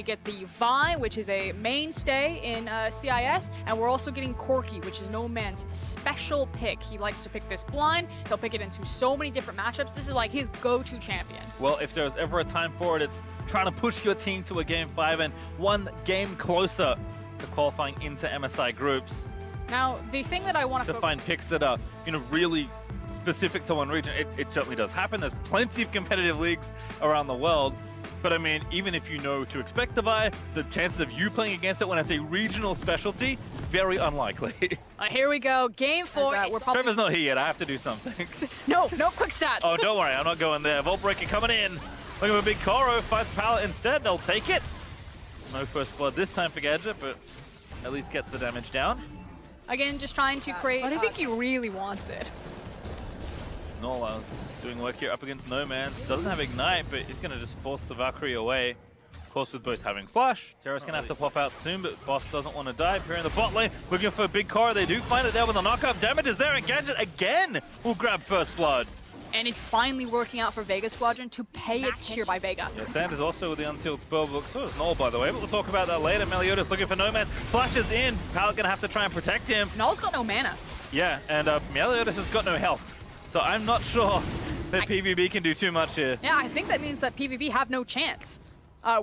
get the Vi, which is a mainstay in CIS, and we're also getting Corki, which is No Man's special pick. He likes to pick this blind. He'll pick it into so many different matchups. This is like his go-to champion. Well, if there's ever a time for it, it's trying to push your team to a Game 5 and one game closer to qualifying into MSI groups. Now, the thing that I want to find picks that are, really specific to one region, it certainly does happen. There's plenty of competitive leagues around the world. But I mean, even if you know to expect the Vi, the chances of you playing against it when it's a regional specialty, very unlikely. Here we go, Game 4. Trevor's not here yet, I have to do something. No quick stats. Oh, don't worry, I'm not going there. Vault Breaker coming in. Look at a big Koro, fights Pallet instead, they'll take it. No first blood this time for Gadget, but at least gets the damage down. Again, just trying to create... I think he really wants it. Nola doing work here up against No Man's. Doesn't have Ignite, but he's going to just force the Valkyrie away. Of course, with both having Flash. Zero's going to have to pop out soon, but Boss doesn't want to dive. Here in the bot lane, looking for a big Koro. They do find it there with the knockup. Damage is there, and Gadget again will grab first blood. And it's finally working out for Vega Squadron to pay its here by Vega. Yeah, Sanders also with the unsealed spellbook. So is Null, by the way, but we'll talk about that later. Meliodas looking for No Man. Flashes in. Pallet going to have to try and protect him. Null's got no mana. Yeah, and Meliodas has got no health. So I'm not sure that PVB can do too much here. Yeah, I think that means that PVB have no chance.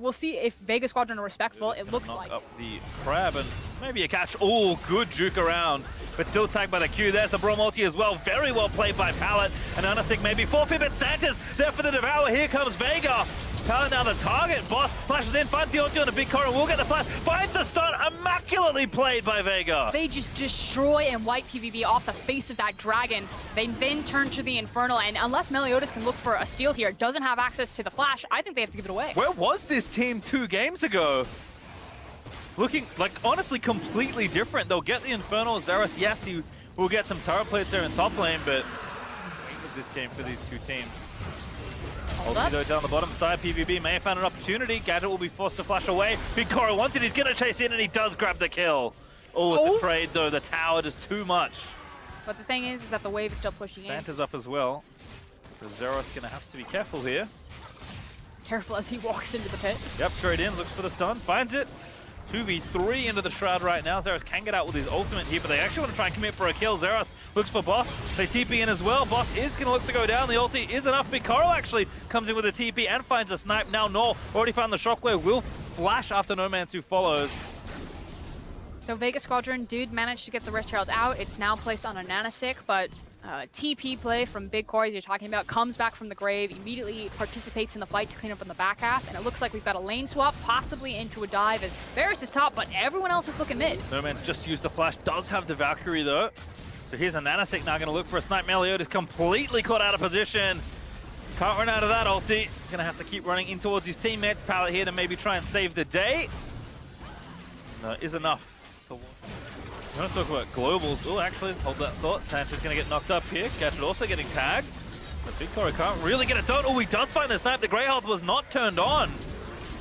We'll see if Vega Squadron are respectful. It looks like up the crab, and maybe a catch. Oh, good juke around, but still tagged by the Q. There's the Brawl multi as well. Very well played by Pallet. And Anasik maybe forfeit, but Santa's there for the Devour. Here comes Vega. Pallet now the target. Boss flashes in, finds the ulti on a big Koro. Will get the flash. Finds the stun. Immaculately played by Vega. They just destroy and wipe PVB off the face of that dragon. They then turn to the Infernal, and unless Meliodas can look for a steal here, doesn't have access to the flash, I think they have to give it away. Where was this team 2 games ago? Looking like honestly completely different. They'll get the Infernal. Zeros, yes, he will get some turret plates there in top lane, but wait with this game for these two teams. Ulti though down the bottom side, PVB may have found an opportunity. Gadget will be forced to flash away. Big Koro wants it, he's gonna chase in and he does grab the kill. Oh, with the trade though, the tower is too much. But the thing is that the wave is still pushing in. Santa's up as well. So Zeros gonna have to be careful here. Careful as he walks into the pit. Yep, straight in, looks for the stun, finds it. 2v3 into the Shroud right now. Zeros can get out with his ultimate here, but they actually want to try and commit for a kill. Zeros looks for Boss. They TP in as well. Boss is going to look to go down. The ulti is enough. Big Koro actually comes in with a TP and finds a snipe. Now Null already found the shockwave. Will flash after No Man's who follows. So Vega Squadron did manage to get the Rift Herald out. It's now placed on a Nanosick, but TP play from Big Koro, as you're talking about, comes back from the grave, immediately participates in the fight to clean up on the back half, and it looks like we've got a lane swap, possibly into a dive, as Varus is top, but everyone else is looking mid. No Man's just used the flash, does have the Valkyrie though. So here's a Nanosick now going to look for a snipe. Meliodas completely caught out of position. Can't run out of that ulti. Going to have to keep running in towards his teammates. Pallet here to maybe try and save the day. No, is enough to... We're going to talk about globals. Oh, actually, hold that thought. Sanchez going to get knocked up here. Gadget also getting tagged. But Big Koro can't really get it done. Oh, he does find the snipe. The Grey Health was not turned on.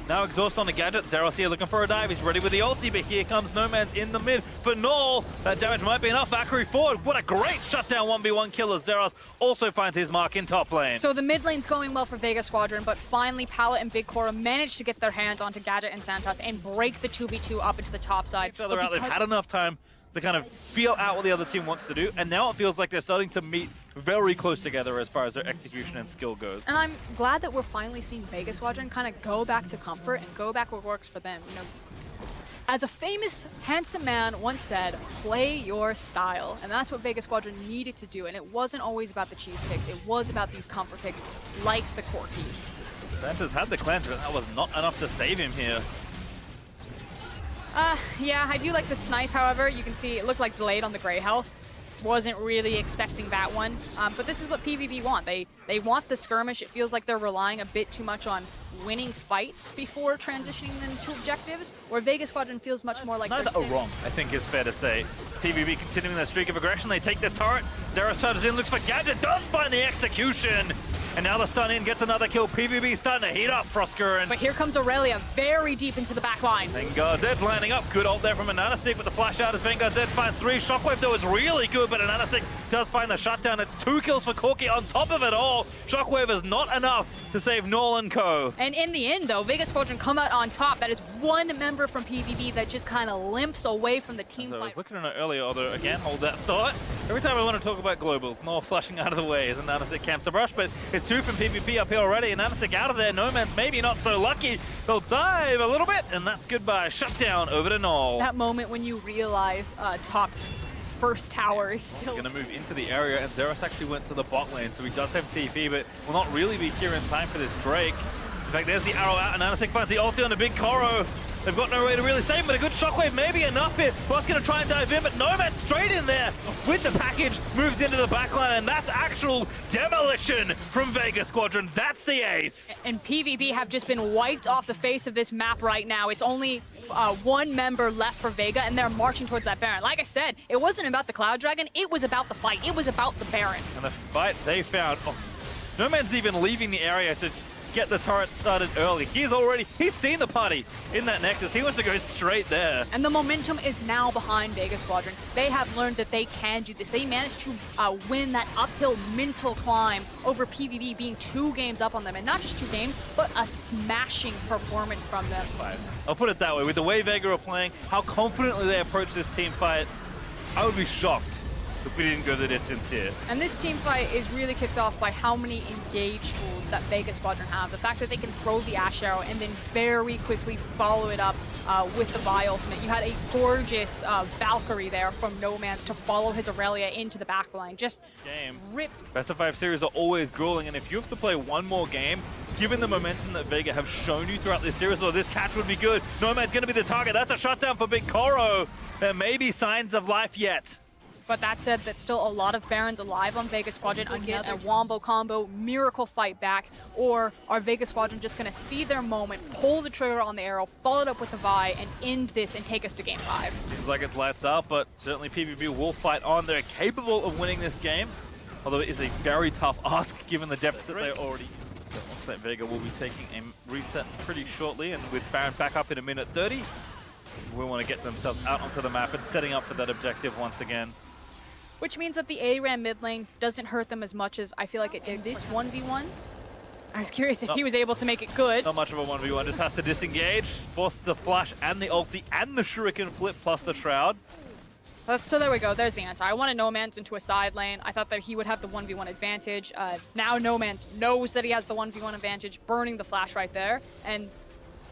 Now exhaust on the Gadget. Zeros here looking for a dive. He's ready with the ulti, but here comes No Man's in the mid for Null. That damage might be enough. Valkyrie forward. What a great shutdown 1v1 kill as Zeros also finds his mark in top lane. So the mid lane's going well for Vega Squadron, but finally Pallet and Big Koro managed to get their hands onto Gadget and Santos and break the 2v2 up into the top side. Each other out. They've had enough time to kind of feel out what the other team wants to do, and now it feels like they're starting to meet very close together as far as their execution and skill goes. And I'm glad that we're finally seeing Vega Squadron kind of go back to comfort and go back what works for them. You know, as a famous, handsome man once said, play your style. And that's what Vega Squadron needed to do, and it wasn't always about the cheese picks, it was about these comfort picks like the Corki. Santos had the cleanse, but that was not enough to save him here. Yeah, I do like the snipe, however. You can see it looked like delayed on the Grey Health. Wasn't really expecting that one. But this is what PVB want. They want the skirmish. It feels like they're relying a bit too much on winning fights before transitioning them to objectives, where Vega Squadron feels much more like neither are wrong, I think is fair to say. PVB continuing their streak of aggression. They take the turret. Zeros charges in, looks for Gadget, does find the execution. And now the stun in, gets another kill. PVB starting to heat up, Frosker. But here comes Aurelia very deep into the back line. Vanguard Zed lining up. Good ult there from a Nanosick with the flash out as Vanguard Zed finds 3. Shockwave though is really good, but a Nanosick does find the shutdown. It's 2 kills for Corki on top of it all. Shockwave is not enough to save Null and co. And in the end, though, VEG Squadron come out on top. That is one member from PVB that just kind of limps away from the team As I fight. was looking at it earlier, although, again, hold that thought. Every time I want to talk about globals, Null flashing out of the way as Nanasik camps the brush, but it's 2 from PvP up here already, and Nanasik out of there. Noman's maybe not so lucky. They'll dive a little bit, and that's goodbye. Shutdown over to Null. That moment when you realize top first tower is still... Going to move into the area, and Zeros actually went to the bot lane, so he does have TP, but will not really be here in time for this Drake. In fact, there's the arrow out, and Nanasik finds the ulti on the big Koro. They've got no way to really save him, but a good shockwave may be enough here. Bot's going to try and dive in, but Nomad straight in there with the package, moves into the backline, and that's actual demolition from VEG Squadron. That's the ace. And PvP have just been wiped off the face of this map right now. It's only one member left for Vega, and they're marching towards that Baron. Like I said, it wasn't about the Cloud Dragon, it was about the fight. It was about the Baron. And the fight they found, Nomad's even leaving the area to get the turret started early. He's seen the party in that Nexus. He wants to go straight there. And the momentum is now behind VEG Squadron. They have learned that they can do this. They managed to win that uphill mental climb over PVB being 2 games up on them. And not just 2 games, but a smashing performance from them. I'll put it that way. With the way Vega are playing, how confidently they approach this team fight, I would be shocked if we didn't go the distance here. And this team fight is really kicked off by how many engage tools that VEG Squadron have. The fact that they can throw the Ash Arrow and then very quickly follow it up with the Vi ultimate. You had a gorgeous Valkyrie there from Noman's to follow his Aurelia into the backline. Just ripped. Best of 5 series are always grueling, and if you have to play one more game, given the momentum that Vega have shown you throughout this series, well, this catch would be good. Nomad's going to be the target. That's a shutdown for Big Koro. There may be signs of life yet. But that said, that's still a lot of Barons alive on VEG Squadron. Again, a wombo combo, miracle fight back. Or are VEG Squadron just going to see their moment, pull the trigger on the arrow, follow it up with the Vi, and end this and take us to game 5? Seems like it's lights out, but certainly PvP will fight on. They're capable of winning this game, although it is a very tough ask given the deficit they already... It looks like Vega will be taking a reset pretty shortly, and with Baron back up in a minute 30, we want to get themselves out onto the map and setting up for that objective once again. Which means that the ARAM mid lane doesn't hurt them as much as I feel like it did this 1v1. I was curious if he was able to make it good. Not much of a 1v1, just has to disengage, force the flash and the ulti and the shuriken flip plus the shroud. So there we go, there's the answer. I wanted Nomans into a side lane. I thought that he would have the 1v1 advantage. Now Nomans knows that he has the 1v1 advantage, burning the flash right there. And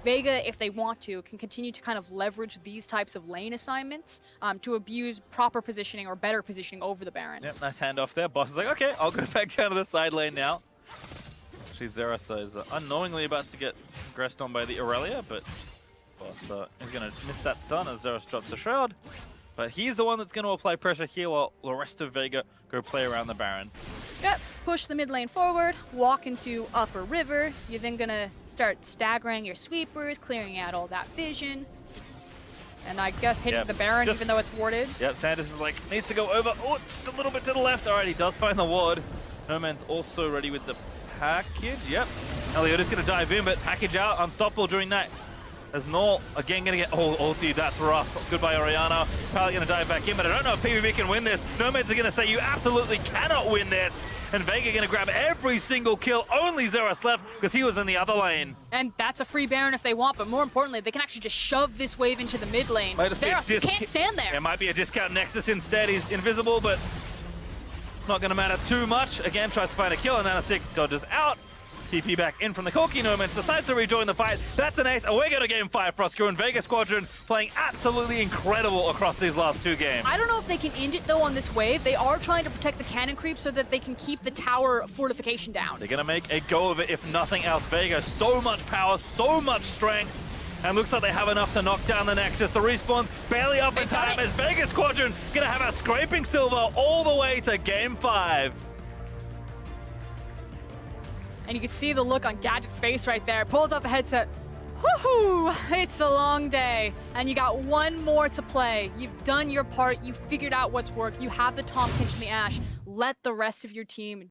Vega, if they want to, can continue to kind of leverage these types of lane assignments to abuse proper positioning or better positioning over the Baron. Yep, nice handoff there. Boss is like, okay, I'll go back down to the side lane now. Actually, Zerasa is unknowingly about to get aggressed on by the Aurelia, but Boss is going to miss that stun as Zeros drops the Shroud. But he's the one that's going to apply pressure here while the rest of Vega go play around the Baron. Yep, push the mid lane forward, walk into upper river. You're then gonna start staggering your sweepers, clearing out all that vision. And I guess hitting the Baron even though it's warded. Yep, Sanders is like, needs to go over. Oh, it's a little bit to the left. All right, he does find the ward. No Man's also ready with the package. Yep, Eliota's gonna dive in, but package out, unstoppable during that. As Null, again, going to get ulti. That's rough. Goodbye, Oriana. Probably going to dive back in, but I don't know if PVB can win this. Nomads are going to say, you absolutely cannot win this. And Vega going to grab every single kill. Only Zeros left because he was in the other lane. And that's a free Baron if they want, but more importantly, they can actually just shove this wave into the mid lane. Zeros can't stand there. There might be a discount Nexus instead. He's invisible, but not going to matter too much. Again, tries to find a kill, and Nanasik dodges out. TP back in from the Corki. Nomans decides to rejoin the fight. That's an ace. We're going to game 5, Frosco, and VEG Squadron playing absolutely incredible across these last 2 games. I don't know if they can end it, though, on this wave. They are trying to protect the cannon creep so that they can keep the tower fortification down. They're going to make a go of it, if nothing else. Vega, so much power, so much strength, and looks like they have enough to knock down the Nexus. The respawn's barely up in time as VEG Squadron going to have a scraping silver all the way to game 5. And you can see the look on Gadget's face right there. Pulls out the headset. Woohoo! It's a long day. And you got one more to play. You've done your part. You figured out what's worked. You have the Tom Pinch and the Ash. Let the rest of your team